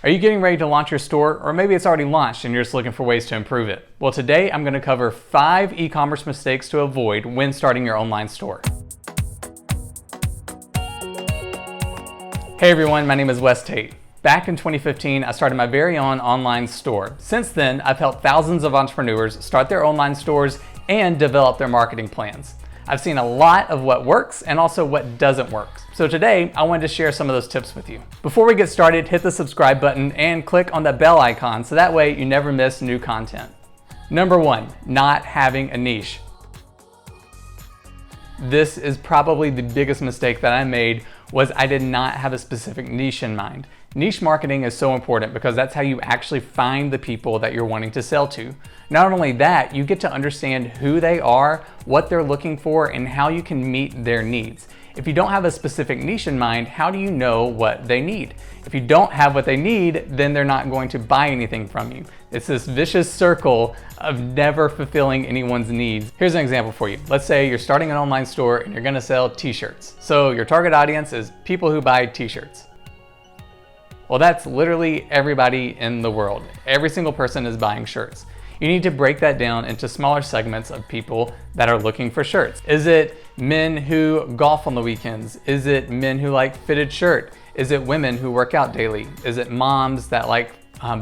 Are you getting ready to launch your store? Or maybe it's already launched and you're just looking for ways to improve it? Well, today I'm going to cover 5 e-commerce mistakes to avoid when starting your online store. Hey everyone, my name is Wes Tate. Back in 2015, I started my very own online store. Since then, I've helped thousands of entrepreneurs start their online stores and develop their marketing plans. I've seen a lot of what works and also what doesn't work. So today, I wanted to share some of those tips with you. Before we get started, hit the subscribe button and click on that bell icon so that way you never miss new content. Number 1, not having a niche. This is probably the biggest mistake that I made, was I did not have a specific niche in mind. Niche marketing is so important because that's how you actually find the people that you're wanting to sell to. Not only that, you get to understand who they are, what they're looking for, and how you can meet their needs. If you don't have a specific niche in mind, how do you know what they need? If you don't have what they need, then they're not going to buy anything from you. It's this vicious circle of never fulfilling anyone's needs. Here's an example for you. Let's say you're starting an online store and you're gonna sell t-shirts. So your target audience is people who buy t-shirts. Well, that's literally everybody in the world. Every single person is buying shirts. You need to break that down into smaller segments of people that are looking for shirts. Is it men who golf on the weekends? Is it men who like fitted shirt? Is it women who work out daily? Is it moms that like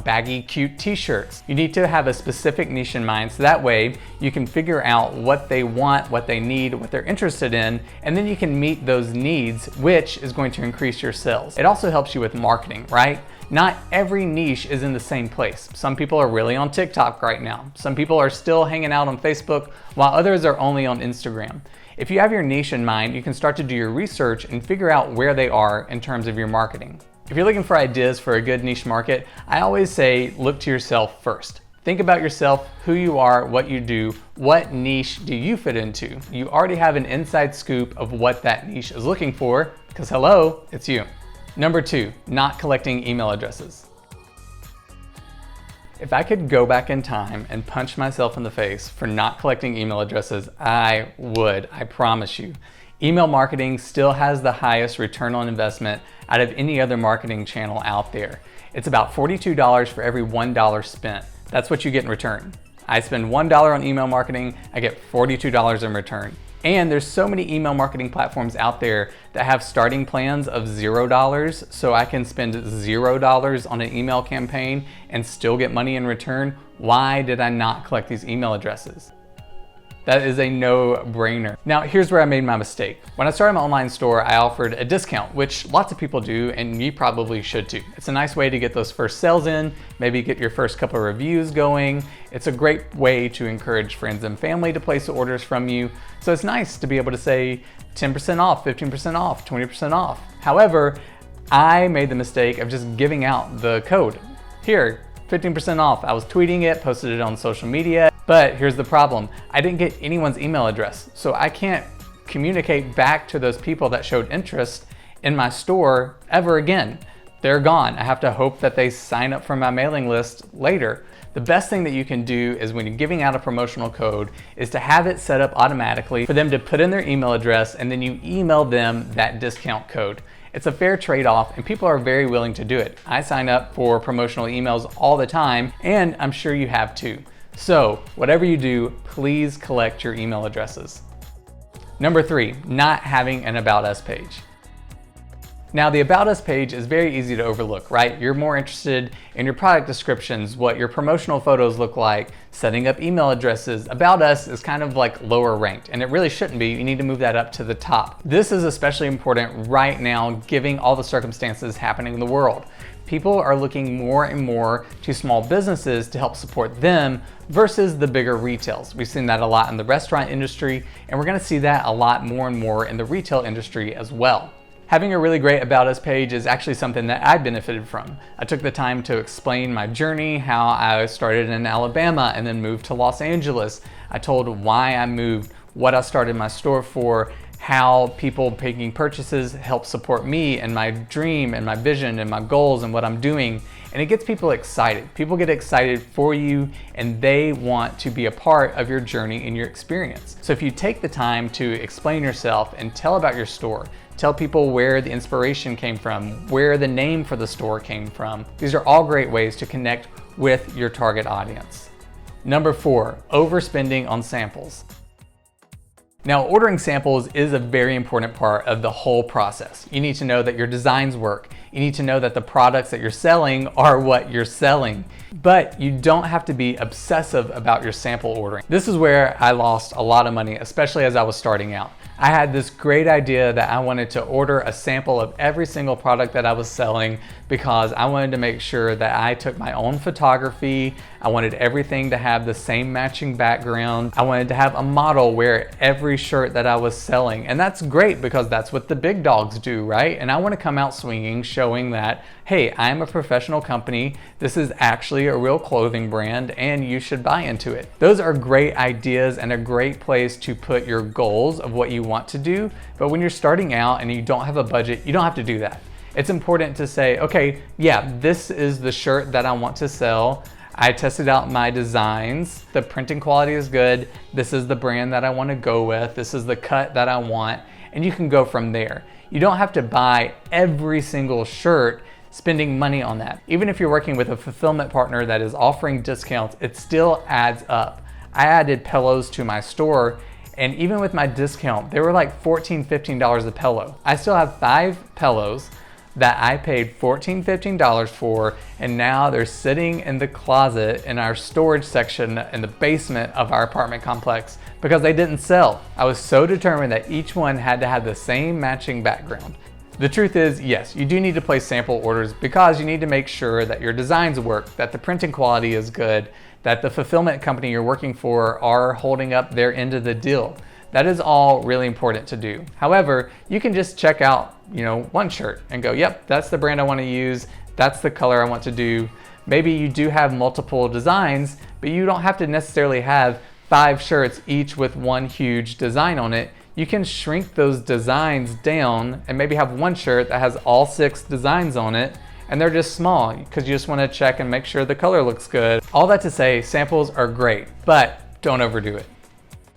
baggy, cute t-shirts? You need to have a specific niche in mind so that way you can figure out what they want, what they need, what they're interested in, and then you can meet those needs, which is going to increase your sales. It also helps you with marketing, right? Not every niche is in the same place. Some people are really on TikTok right now. Some people are still hanging out on Facebook, while others are only on Instagram. If you have your niche in mind, you can start to do your research and figure out where they are in terms of your marketing. If you're looking for ideas for a good niche market, I always say look to yourself first. Think about yourself, who you are, what you do, what niche do you fit into? You already have an inside scoop of what that niche is looking for, because hello, it's you. Number 2, not collecting email addresses. If I could go back in time and punch myself in the face for not collecting email addresses, I would, I promise you. Email marketing still has the highest return on investment out of any other marketing channel out there. It's about $42 for every $1 spent. That's what you get in return. I spend $1 on email marketing, I get $42 in return. And there's so many email marketing platforms out there that have starting plans of $0, so I can spend $0 on an email campaign and still get money in return. Why did I not collect these email addresses? That is a no-brainer. Now, here's where I made my mistake. When I started my online store, I offered a discount, which lots of people do, and you probably should too. It's a nice way to get those first sales in, maybe get your first couple of reviews going. It's a great way to encourage friends and family to place orders from you. So it's nice to be able to say 10% off, 15% off, 20% off. However, I made the mistake of just giving out the code. Here, 15% off. I was tweeting it, posted it on social media, but here's the problem. I didn't get anyone's email address, so I can't communicate back to those people that showed interest in my store ever again. They're gone. I have to hope that they sign up for my mailing list later. The best thing that you can do is when you're giving out a promotional code is to have it set up automatically for them to put in their email address and then you email them that discount code. It's a fair trade-off and people are very willing to do it. I sign up for promotional emails all the time and I'm sure you have too. So whatever you do, please collect your email addresses. Number 3, not having an About Us page. Now the About Us page is very easy to overlook, right? You're more interested in your product descriptions, what your promotional photos look like, setting up email addresses. About Us is kind of like lower ranked, and it really shouldn't be. You need to move that up to the top. This is especially important right now, given all the circumstances happening in the world. People are looking more and more to small businesses to help support them versus the bigger retails. We've seen that a lot in the restaurant industry, and we're gonna see that a lot more and more in the retail industry as well. Having a really great About Us page is actually something that I benefited from. I took the time to explain my journey, how I started in Alabama and then moved to Los Angeles. I told why I moved, what I started my store for, how people making purchases help support me and my dream and my vision and my goals and what I'm doing. and it gets people excited. People get excited for you and they want to be a part of your journey and your experience. So if you take the time to explain yourself and tell about your store, tell people where the inspiration came from, where the name for the store came from, these are all great ways to connect with your target audience. Number 4, overspending on samples. Now, ordering samples is a very important part of the whole process. You need to know that your designs work. You need to know that the products that you're selling are what you're selling. But you don't have to be obsessive about your sample ordering. This is where I lost a lot of money, especially as I was starting out. I had this great idea that I wanted to order a sample of every single product that I was selling because I wanted to make sure that I took my own photography. I wanted everything to have the same matching background. I wanted to have a model wear every shirt that I was selling. And that's great because that's what the big dogs do, right? And I want to come out swinging, showing that, hey, I'm a professional company. This is actually a real clothing brand and you should buy into it. Those are great ideas and a great place to put your goals of what you want to do. But when you're starting out and you don't have a budget, you don't have to do that. It's important to say, okay, yeah, this is the shirt that I want to sell. I tested out my designs. The printing quality is good. This is the brand that I want to go with. This is the cut that I want. And you can go from there. You don't have to buy every single shirt spending money on that. Even if you're working with a fulfillment partner that is offering discounts, it still adds up. I added pillows to my store, and even with my discount, they were like $14, $15 a pillow. I still have 5 pillows that I paid $14, $15 for, and now they're sitting in the closet in our storage section in the basement of our apartment complex because they didn't sell. I was so determined that each one had to have the same matching background. The truth is, yes, you do need to place sample orders because you need to make sure that your designs work, that the printing quality is good, that the fulfillment company you're working for are holding up their end of the deal. That is all really important to do. However, you can just check out, one shirt and go, yep, that's the brand I want to use. That's the color I want to do. Maybe you do have multiple designs, but you don't have to necessarily have 5 shirts, each with one huge design on it. You can shrink those designs down and maybe have one shirt that has all 6 designs on it, and they're just small because you just want to check and make sure the color looks good. All that to say, samples are great, but don't overdo it.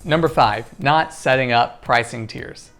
Number 5, not setting up pricing tiers.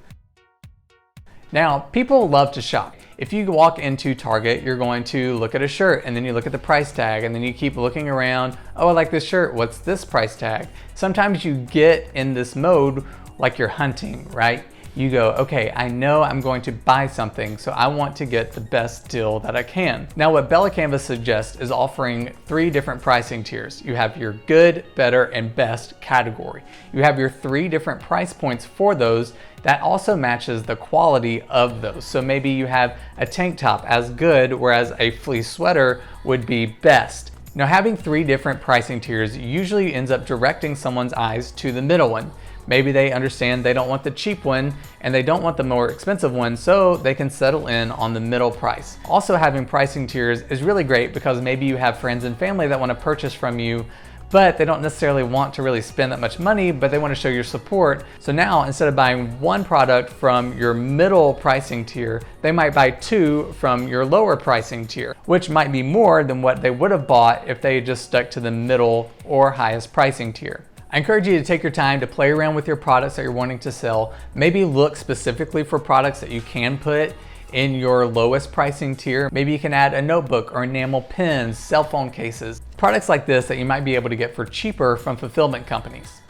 Now, people love to shop. If you walk into Target, you're going to look at a shirt and then you look at the price tag and then you keep looking around. Oh, I like this shirt. What's this price tag? Sometimes you get in this mode like you're hunting, right? You go, okay, I know I'm going to buy something, so I want to get the best deal that I can. Now, what Bella Canvas suggests is offering 3 different pricing tiers. You have your good, better, and best category. You have your 3 different price points for those that also matches the quality of those. So maybe you have a tank top as good, whereas a fleece sweater would be best. Now, having 3 different pricing tiers usually ends up directing someone's eyes to the middle one. Maybe they understand they don't want the cheap one and they don't want the more expensive one, so they can settle in on the middle price. Also, having pricing tiers is really great because maybe you have friends and family that want to purchase from you, but they don't necessarily want to really spend that much money, but they want to show your support. So now, instead of buying 1 product from your middle pricing tier, they might buy 2 from your lower pricing tier, which might be more than what they would have bought if they just stuck to the middle or highest pricing tier. I encourage you to take your time to play around with your products that you're wanting to sell. Maybe look specifically for products that you can put in your lowest pricing tier. Maybe you can add a notebook or enamel pins, cell phone cases, products like this that you might be able to get for cheaper from fulfillment companies.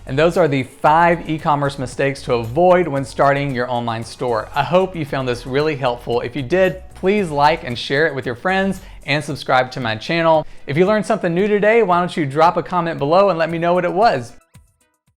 And those are the 5 e-commerce mistakes to avoid when starting your online store. I hope you found this really helpful. If you did, please like and share it with your friends and subscribe to my channel. If you learned something new today, why don't you drop a comment below and let me know what it was.